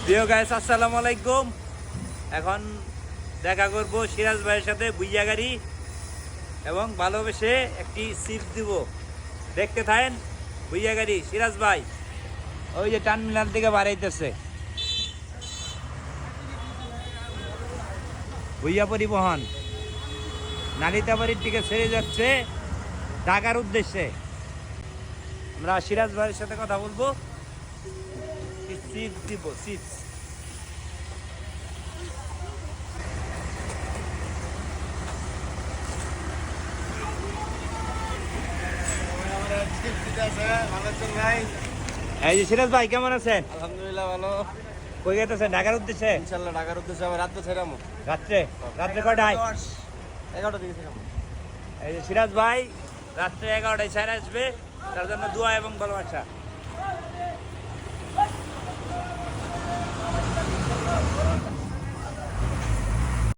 প্রিয় গাইস, আসসালামু আলাইকুম। এখন দেখা করব সিরাজ ভাইয়ের সাথে বুইয়া গাড়ি এবং ভালোবেসে একটি সিপ দিব। দেখতে থাকেন বুইয়া গাড়ি সিরাজ ভাই ওই যে টার্মিনাল থেকে বাড়াইতেছে। বুইয়া পরিবহন নালিতাবাড়ির দিকে ছেড়ে যাচ্ছে ঢাকার উদ্দেশ্যে। আমরা সিরাজ ভাইয়ের সাথে কথা বলবো। সিপ দিব, সিপস। এই যে সিরাজ ভাই কেমন আছেন? আলহামদুলিল্লাহ ভালো। কই গেতেছেন? ঢাকার উদ্দেশ্যে? ইনশাআল্লাহ ঢাকার উদ্দেশ্যে আবার রাত ছেড়ামু। রাত্রে রাত্রে কয়টায়? 11টা দিকে ছেড়ামু। এই যে সিরাজ ভাই রাত্রে 11টায় ছেড়ে আসবে, তার জন্য দোয়া এবং ভালোবাসা।